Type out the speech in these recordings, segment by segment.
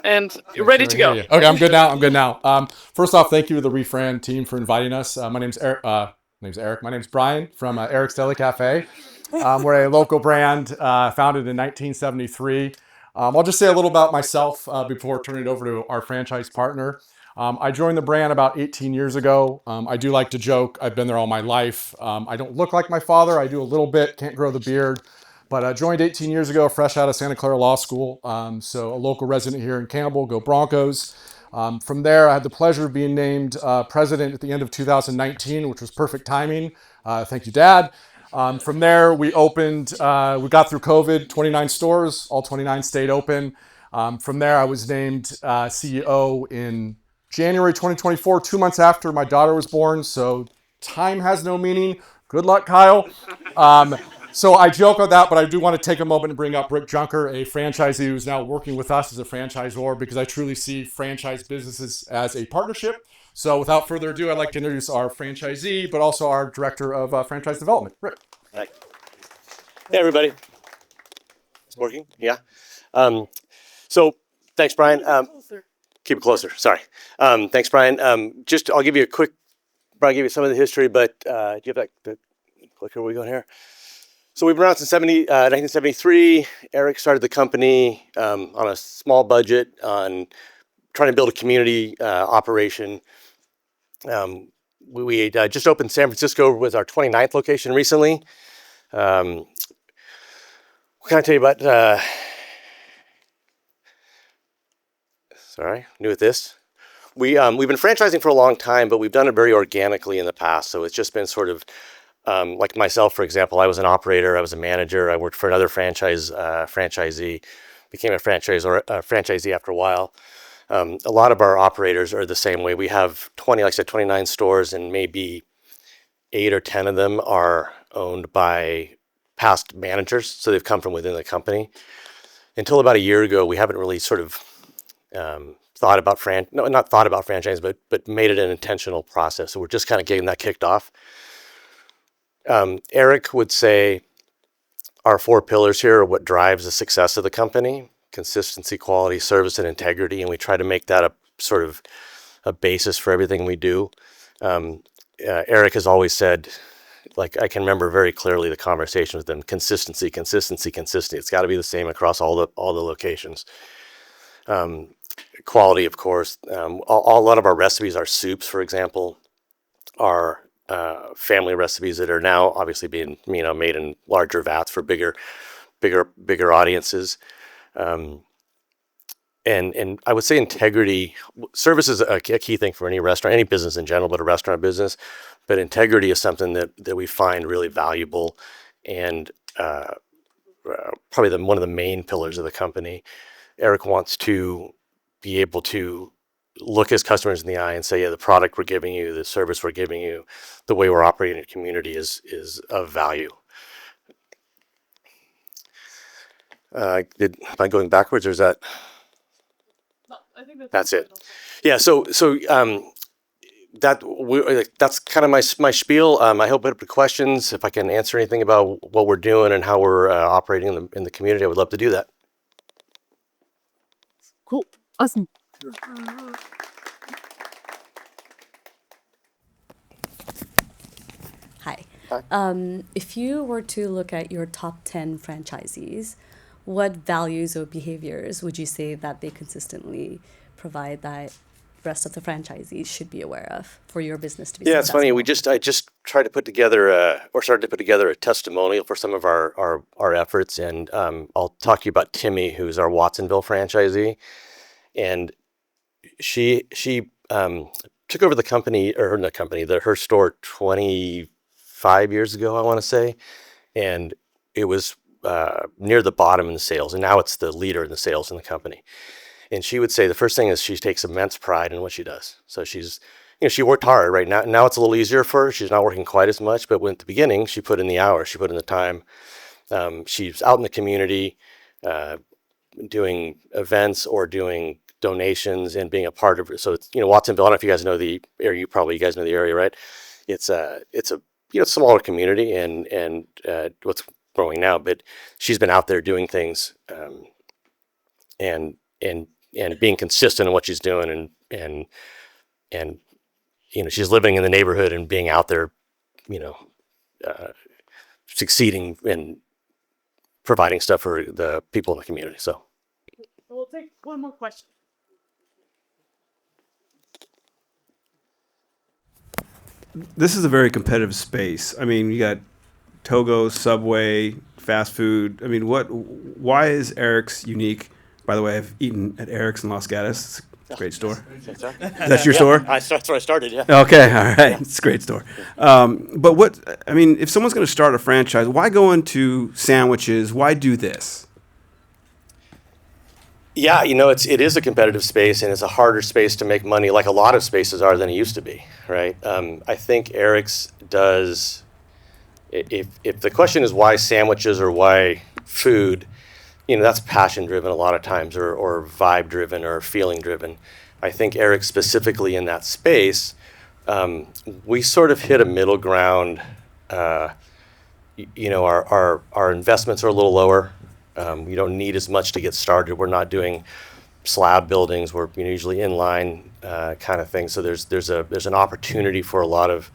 and you're ready to go. Okay, I'm good now. I'm good now. First off, thank you to the Refran team for inviting us. My name's Eric. My name's Brian from Erik's Deli Cafe. We're a local brand founded in 1973. I'll just say a little about myself before turning it over to our franchise partner. I joined the brand about 18 years ago. I do like to joke. I've been there all my life. I don't look like my father. I do a little bit. Can't grow the beard. But I joined 18 years ago, fresh out of Santa Clara Law School. So a local resident here in Campbell, go Broncos. From there, I had the pleasure of being named president at the end of 2019, which was perfect timing. Thank you, Dad. From there, we got through COVID, 29 stores, all 29 stayed open. From there, I was named CEO in January 2024, 2 months after my daughter was born. So time has no meaning. Good luck, Kyle. So I joke on that, but I do want to take a moment and bring up Rick Junker, a franchisee who's now working with us as a franchisor, because I truly see franchise businesses as a partnership. So without further ado, I'd like to introduce our franchisee, but also our director of franchise development, Rick. Hi. Hey, everybody. It's working? Yeah. So thanks, Brian. Keep it closer. Sorry. Thanks, Brian. I'll give you a quick, Brian gave you some of the history, but do you have the clicker? Where we going here? So we've been around since 1973. Erik started the company on a small budget on trying to build a community operation. We just opened San Francisco with our 29th location recently. What can I tell you about? Sorry, new at this. We've been franchising for a long time, but we've done it very organically in the past. So it's just been sort of like myself, for example. I was an operator, I was a manager, I worked for another franchisee, became a franchisee after a while. A lot of our operators are the same way. We have 29 stores, and maybe 8 or 10 of them are owned by past managers, so they've come from within the company. Until about a year ago, we haven't really sort of thought about not thought about franchising, but made it an intentional process. So we're just kind of getting that kicked off. Erik would say our 4 pillars here are what drives the success of the company: consistency, quality, service, and integrity. And we try to make that a sort of a basis for everything we do. Erik has always said, like, I can remember very clearly the conversation with them: consistency, consistency, consistency. It's got to be the same across all the locations. Quality, of course. A lot of our recipes, our soups, for example, are family recipes that are now obviously being made in larger vats for bigger audiences. And I would say integrity. Service is a key thing for any restaurant, any business in general, but a restaurant business. But integrity is something that we find really valuable, and probably one of the main pillars of the company. Erik wants to be able to look his customers in the eye and say, yeah, the product we're giving you, the service we're giving you, the way we're operating in a community is of value. Am I going backwards, or is that? No, I think that's it. Yeah. So that's kind of my spiel. I hope I have questions. If I can answer anything about what we're doing and how we're operating in the community, I would love to do that. Cool. Awesome. Hi. If you were to look at your top 10 franchisees, what values or behaviors would you say that they consistently provide that rest of the franchisees should be aware of for your business to be successful? It's funny. I just tried to put together started to put together a testimonial for some of our efforts, and I'll talk to you about Timmy, who's our Watsonville franchisee, and she took over the company, or not company, her store 25 years ago, I want to say, and it was near the bottom in the sales, and now it's the leader in the sales in the company. And she would say the first thing is she takes immense pride in what she does. So she worked hard. Right now it's a little easier for her. She's not working quite as much, but at the beginning, she put in the hours, she put in the time. She's out in the community, doing events or doing donations and being a part of it. So it's, Watsonville, I don't know if you guys know the area. You guys know the area, right? It's a smaller community and what's growing now, but she's been out there doing things, and being consistent in what she's doing, and she's living in the neighborhood and being out there, succeeding in providing stuff for the people in the community. So We'll take one more question. This is a very competitive space. I mean, you got Togo, Subway, fast food. I mean, why is Erik's unique? By the way, I've eaten at Erik's in Los Gatos. It's a great store. Is that your store? That's where I started. Yeah. Okay, all right. It's a great store. But if someone's going to start a franchise, why go into sandwiches? Why do this? Yeah, it is a competitive space, and it's a harder space to make money, like a lot of spaces are, than it used to be, right? I think Erik's does. If the question is why sandwiches or why food, that's passion driven a lot of times, or vibe driven or feeling driven. I think Erik specifically in that space, we sort of hit a middle ground. Our investments are a little lower. We don't need as much to get started. We're not doing slab buildings. We're usually inline kind of thing. So there's an opportunity for a lot of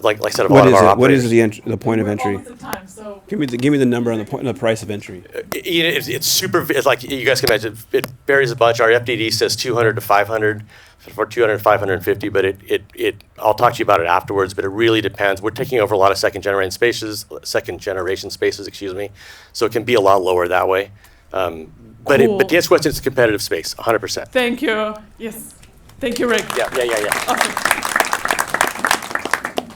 like I said, a lot of our operators. What is the point of entry? Almost at time, so Give me the number on the price of entry. It's super. It's like you guys can imagine. It varies a bunch. Our FDD says 200 to 500 for 200 to 550, but I'll talk to you about it afterwards. But it really depends. We're taking over a lot of second generation spaces. Excuse me. So it can be a lot lower that way. But Cool. but the answer question is a competitive space, 100%. thank you. Yes. Thank you, Rick. Yeah. Awesome.